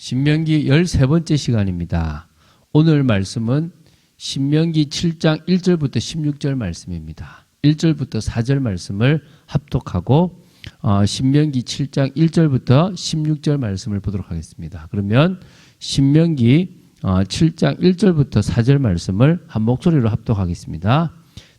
신명기 13번째 시간입니다. 오늘 말씀은 신명기 7장 1절부터 16절 말씀입니다. 1절부터 4절 말씀을 합독하고 신명기 7장 1절부터 16절 말씀을 보도록 하겠습니다. 그러면 신명기 7장 1절부터 4절 말씀을 한 목소리로 합독하겠습니다.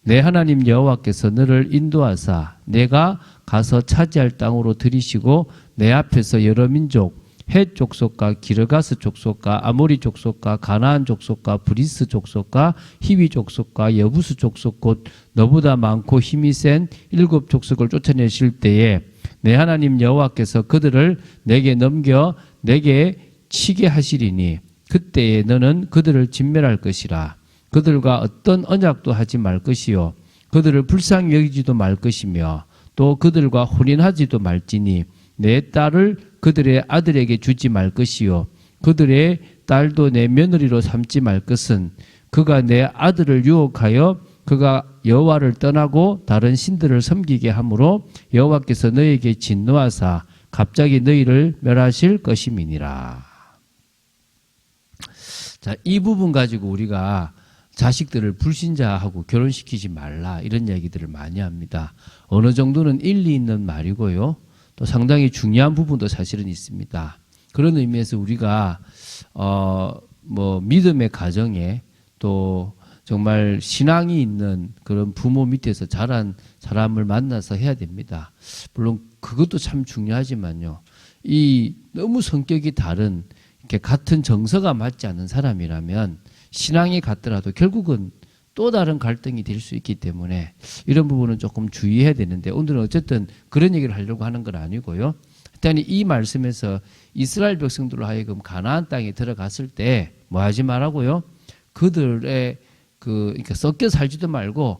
내 하나님 여호와께서 너를 인도하사 내가 가서 차지할 땅으로 들이시고 내 앞에서 여러 민족 헷 족속과 기르가스 족속과 아모리 족속과 가나안 족속과 브리스 족속과 히위 족속과 여부스 족속 곧 너보다 많고 힘이 센 7 족속을 쫓아내실 때에 내 하나님 여호와께서 그들을 내게 넘겨 내게 치게 하시리니 그때에 너는 그들을 진멸할 것이라. 그들과 어떤 언약도 하지 말 것이요 그들을 불쌍히 여기지도 말 것이며 또 그들과 혼인하지도 말지니 내 딸을 그들의 아들에게 주지 말 것이요 그들의 딸도 내 며느리로 삼지 말 것은 그가 내 아들을 유혹하여 그가 여호와를 떠나고 다른 신들을 섬기게 하므로 여호와께서 너에게 진노하사 갑자기 너희를 멸하실 것임이니라. 자, 이 부분 가지고 우리가 자식들을 불신자하고 결혼시키지 말라 이런 얘기들을 많이 합니다. 어느 정도는 일리 있는 말이고요. 또 상당히 중요한 부분도 사실은 있습니다. 그런 의미에서 우리가 믿음의 가정에 또 정말 신앙이 있는 그런 부모 밑에서 자란 사람을 만나서 해야 됩니다. 물론 그것도 참 중요하지만요. 이 너무 성격이 다른 이렇게 같은 정서가 맞지 않는 사람이라면 신앙이 같더라도 결국은 또 다른 갈등이 될 수 있기 때문에 이런 부분은 조금 주의해야 되는데 오늘은 어쨌든 그런 얘기를 하려고 하는 건 아니고요. 일단 이 말씀에서 이스라엘 백성들로 하여금 가나안 땅에 들어갔을 때 뭐 하지 말라고요? 그들의 그러니까 섞여 살지도 말고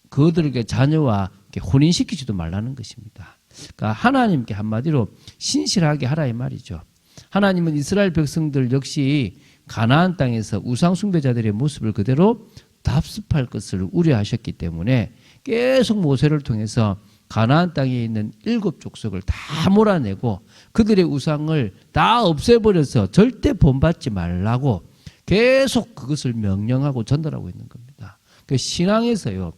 그들에게 자녀와 혼인시키지도 말라는 것입니다. 그러니까 하나님께 한마디로 신실하게 하라 이 말이죠. 하나님은 이스라엘 백성들 역시 가나안 땅에서 우상 숭배자들의 모습을 그대로 답습할 것을 우려하셨기 때문에 계속 모세를 통해서 가나안 땅에 있는 7 족속을 다 몰아내고 그들의 우상을 다 없애버려서 절대 본받지 말라고 계속 그것을 명령하고 전달하고 있는 겁니다. 그 신앙에서요,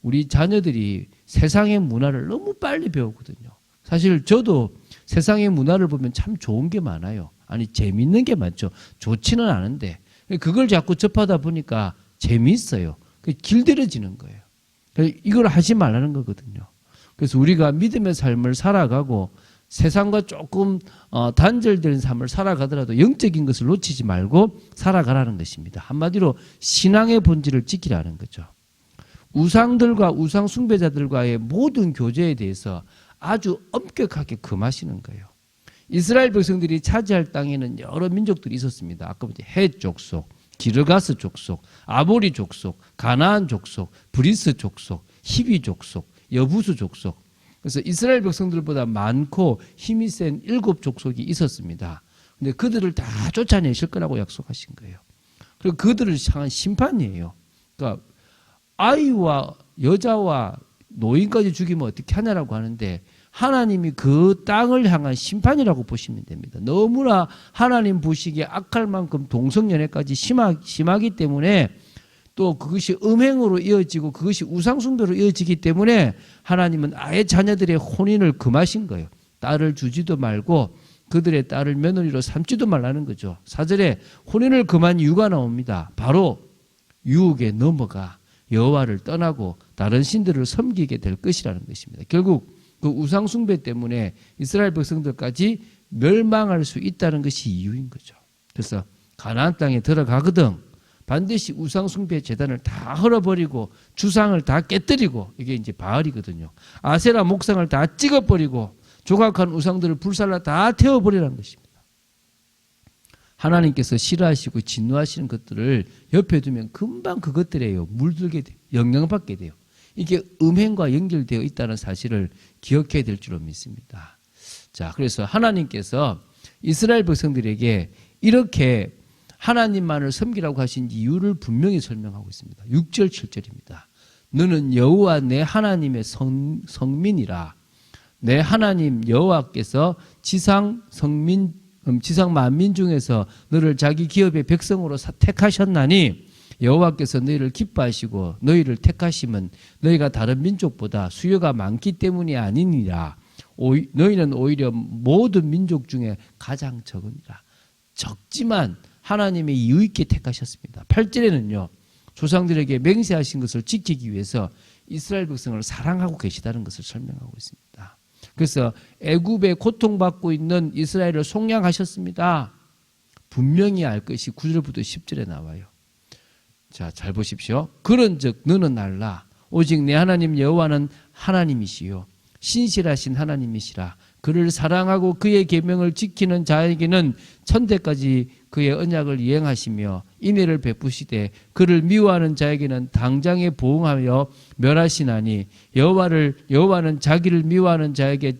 우리 자녀들이 세상의 문화를 너무 빨리 배우거든요. 사실 저도 세상의 문화를 보면 참 좋은 게 많아요. 아니 재밌는 게 많죠. 좋지는 않은데 그걸 자꾸 접하다 보니까 재미있어요. 길들여지는 거예요. 이걸 하지 말라는 거거든요. 그래서 우리가 믿음의 삶을 살아가고 세상과 조금 단절된 삶을 살아가더라도 영적인 것을 놓치지 말고 살아가라는 것입니다. 한마디로 신앙의 본질을 지키라는 거죠. 우상들과 우상 숭배자들과의 모든 교제에 대해서 아주 엄격하게 금하시는 거예요. 이스라엘 백성들이 차지할 땅에는 여러 민족들이 있었습니다. 아까 보니 헷 족속, 기르가스 족속, 아모리 족속, 가나안 족속, 브리스 족속, 히비 족속, 여부수 족속. 그래서 이스라엘 백성들보다 많고 힘이 센 7 족속이 있었습니다. 근데 그들을 다 쫓아내실 거라고 약속하신 거예요. 그리고 그들을 향한 심판이에요. 그러니까 아이와 여자와 노인까지 죽이면 어떻게 하냐라고 하는데 하나님이 그 땅을 향한 심판이라고 보시면 됩니다. 너무나 하나님 보시기에 악할 만큼 동성연애까지 심하기 때문에 또 그것이 음행으로 이어지고 그것이 우상숭배로 이어지기 때문에 하나님은 아예 자녀들의 혼인을 금하신 거예요. 딸을 주지도 말고 그들의 딸을 며느리로 삼지도 말라는 거죠. 4절에 혼인을 금한 이유가 나옵니다. 바로 유혹에 넘어가 여호와를 떠나고 다른 신들을 섬기게 될 것이라는 것입니다. 결국 그 우상 숭배 때문에 이스라엘 백성들까지 멸망할 수 있다는 것이 이유인 거죠. 그래서 가나안 땅에 들어가거든 반드시 우상 숭배 제단을 다 헐어버리고 주상을 다 깨뜨리고 이게 이제 바알이거든요. 아세라 목상을 다 찍어버리고 조각한 우상들을 불살라 다 태워버리라는 것입니다. 하나님께서 싫어하시고 진노하시는 것들을 옆에 두면 금방 그것들에요. 물들게 돼요. 영향받게 돼요. 이게 음행과 연결되어 있다는 사실을 기억해야 될 줄로 믿습니다. 자, 그래서 하나님께서 이스라엘 백성들에게 이렇게 하나님만을 섬기라고 하신 이유를 분명히 설명하고 있습니다. 6절, 7절입니다. 너는 여호와 내 하나님의 성민이라. 내 하나님 여호와께서 지상 만민 중에서 너를 자기 기업의 백성으로 택하셨나니 여호와께서 너희를 기뻐하시고 너희를 택하심은 너희가 다른 민족보다 수요가 많기 때문이 아니니라. 너희는 오히려 모든 민족 중에 가장 적으니라. 적지만 하나님이 이유 있게 택하셨습니다. 8절에는요. 조상들에게 맹세하신 것을 지키기 위해서 이스라엘 백성을 사랑하고 계시다는 것을 설명하고 있습니다. 그래서 애굽에 고통받고 있는 이스라엘을 속량하셨습니다. 분명히 알 것이 9절부터 10절에 나와요. 자, 잘 보십시오. 그런즉 너는 알라. 오직 내 하나님 여호와는 하나님이시요 신실하신 하나님이시라. 그를 사랑하고 그의 계명을 지키는 자에게는 천대까지 그의 언약을 이행하시며 인애를 베푸시되 그를 미워하는 자에게는 당장에 보응하여 멸하시나니 여호와는 자기를 미워하는 자에게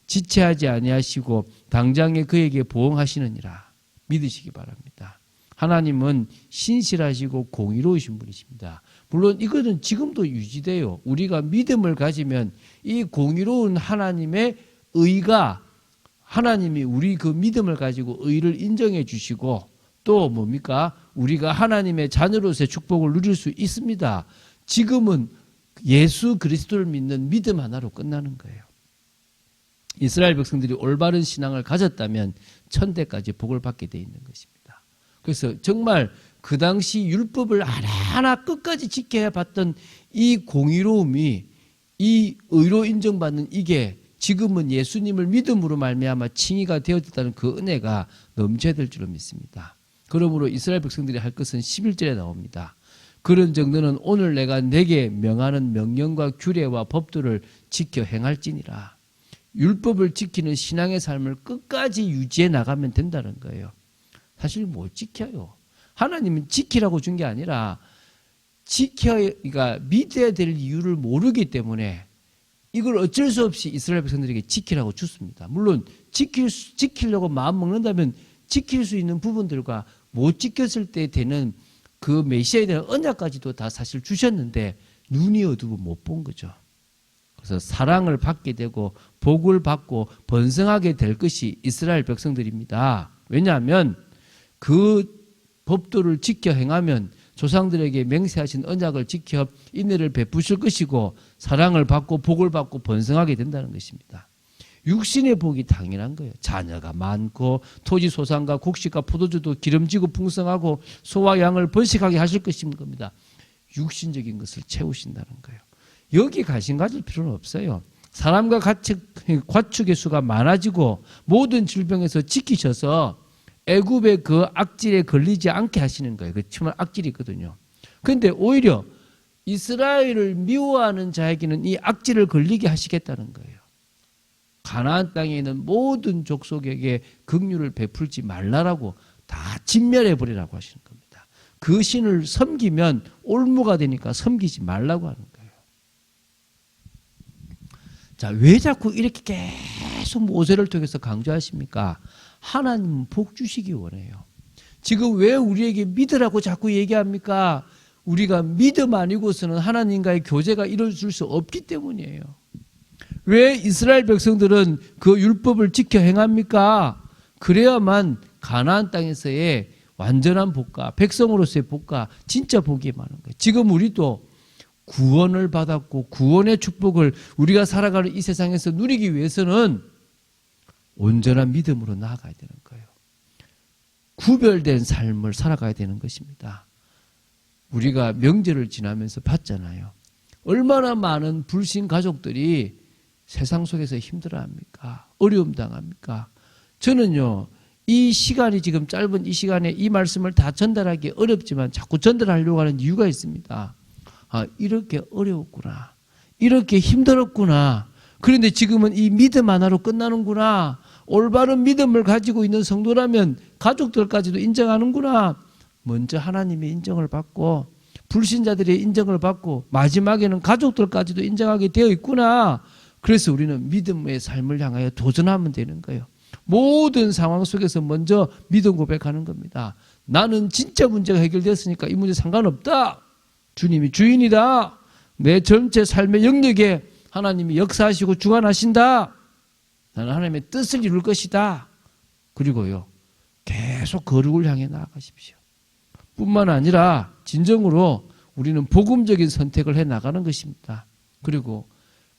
지체하지 아니하시고 당장에 그에게 보응하시느니라. 믿으시기 바랍니다. 하나님은 신실하시고 공의로우신 분이십니다. 물론 이것은 지금도 유지돼요. 우리가 믿음을 가지면 이 공의로운 하나님의 의가 하나님이 우리 그 믿음을 가지고 의를 인정해 주시고 또 뭡니까? 우리가 하나님의 자녀로서의 축복을 누릴 수 있습니다. 지금은 예수 그리스도를 믿는 믿음 하나로 끝나는 거예요. 이스라엘 백성들이 올바른 신앙을 가졌다면 천대까지 복을 받게 돼 있는 것입니다. 그래서 정말 그 당시 율법을 하나하나 끝까지 지켜야 봤던 이 공의로움이 이 의로 인정받는 이게 지금은 예수님을 믿음으로 말미암아 칭의가 되어졌다는 그 은혜가 넘쳐야 될 줄로 믿습니다. 그러므로 이스라엘 백성들이 할 것은 11절에 나옵니다. 그런즉 너는 오늘 내가 내게 명하는 명령과 규례와 법도를 지켜 행할지니라. 율법을 지키는 신앙의 삶을 끝까지 유지해 나가면 된다는 거예요. 사실 못 지켜요. 하나님은 지키라고 준 게 아니라 그러니까 믿어야 될 이유를 모르기 때문에 이걸 어쩔 수 없이 이스라엘 백성들에게 지키라고 줬습니다. 물론 지키려고 마음 먹는다면 지킬 수 있는 부분들과 못 지켰을 때 되는 그 메시아에 대한 언약까지도 다 사실 주셨는데 눈이 어두워 못 본 거죠. 그래서 사랑을 받게 되고 복을 받고 번성하게 될 것이 이스라엘 백성들입니다. 왜냐하면 그 법도를 지켜 행하면 조상들에게 맹세하신 언약을 지켜 인애를 베푸실 것이고 사랑을 받고 복을 받고 번성하게 된다는 것입니다. 육신의 복이 당연한 거예요. 자녀가 많고 토지 소산과 곡식과 포도주도 기름지고 풍성하고 소와 양을 번식하게 하실 것인 겁니다. 육신적인 것을 채우신다는 거예요. 여기 관심 가질 필요는 없어요. 사람과 가축의 수가 많아지고 모든 질병에서 지키셔서 애굽의 그 악질에 걸리지 않게 하시는 거예요. 그 정말 악질이 있거든요. 그런데 오히려 이스라엘을 미워하는 자에게는 이 악질을 걸리게 하시겠다는 거예요. 가나안 땅에 있는 모든 족속에게 긍휼을 베풀지 말라라고 다 진멸해 버리라고 하시는 겁니다. 그 신을 섬기면 올무가 되니까 섬기지 말라고 하는 거예요. 자, 왜 자꾸 이렇게 계속 모세를 통해서 강조하십니까? 하나님은 복 주시기 원해요. 지금 왜 우리에게 믿으라고 자꾸 얘기합니까? 우리가 믿음 아니고서는 하나님과의 교제가 이루어질 수 없기 때문이에요. 왜 이스라엘 백성들은 그 율법을 지켜 행합니까? 그래야만 가나안 땅에서의 완전한 복과 백성으로서의 복과 진짜 복이 많은 거예요. 지금 우리도 구원을 받았고 구원의 축복을 우리가 살아가는 이 세상에서 누리기 위해서는 온전한 믿음으로 나아가야 되는 거예요. 구별된 삶을 살아가야 되는 것입니다. 우리가 명절을 지나면서 봤잖아요. 얼마나 많은 불신 가족들이 세상 속에서 힘들어합니까? 어려움 당합니까? 저는요, 이 시간이 지금 짧은 이 시간에 이 말씀을 다 전달하기 어렵지만 자꾸 전달하려고 하는 이유가 있습니다. 아, 이렇게 어려웠구나. 이렇게 힘들었구나. 그런데 지금은 이 믿음 하나로 끝나는구나. 올바른 믿음을 가지고 있는 성도라면 가족들까지도 인정하는구나. 먼저 하나님의 인정을 받고 불신자들의 인정을 받고 마지막에는 가족들까지도 인정하게 되어 있구나. 그래서 우리는 믿음의 삶을 향하여 도전하면 되는 거예요. 모든 상황 속에서 먼저 믿음 고백하는 겁니다. 나는 진짜 문제가 해결됐으니까 이 문제 상관없다. 주님이 주인이다. 내 전체 삶의 영역에 하나님이 역사하시고 주관하신다. 나는 하나님의 뜻을 이룰 것이다. 그리고요, 계속 거룩을 향해 나아가십시오. 뿐만 아니라 진정으로 우리는 복음적인 선택을 해 나가는 것입니다. 그리고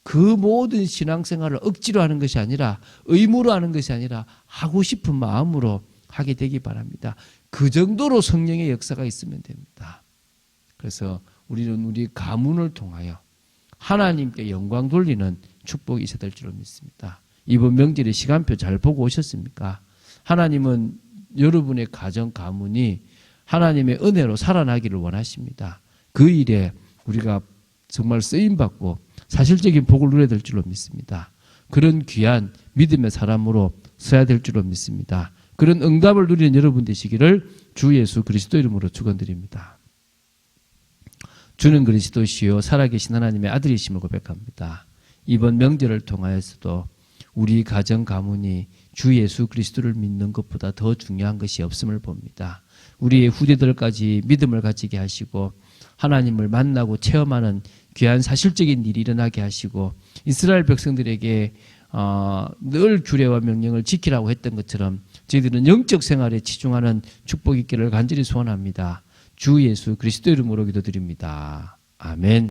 그 모든 신앙생활을 억지로 하는 것이 아니라, 의무로 하는 것이 아니라 하고 싶은 마음으로 하게 되기 바랍니다. 그 정도로 성령의 역사가 있으면 됩니다. 그래서 우리는 우리 가문을 통하여 하나님께 영광 돌리는 축복이 있어야 될 줄로 믿습니다. 이번 명절에 시간표 잘 보고 오셨습니까? 하나님은 여러분의 가정, 가문이 하나님의 은혜로 살아나기를 원하십니다. 그 일에 우리가 정말 쓰임받고 사실적인 복을 누려야 될 줄로 믿습니다. 그런 귀한 믿음의 사람으로 서야 될 줄로 믿습니다. 그런 응답을 누리는 여러분 되시기를 주 예수 그리스도 이름으로 축원드립니다. 주는 그리스도시요 살아계신 하나님의 아들이심을 고백합니다. 이번 명절을 통하여서도 우리 가정 가문이 주 예수 그리스도를 믿는 것보다 더 중요한 것이 없음을 봅니다. 우리의 후대들까지 믿음을 가지게 하시고 하나님을 만나고 체험하는 귀한 사실적인 일이 일어나게 하시고 이스라엘 백성들에게 늘 규례와 명령을 지키라고 했던 것처럼 저희들은 영적 생활에 치중하는 축복이 있기를 간절히 소원합니다. 주 예수 그리스도 이름으로 기도드립니다. 아멘.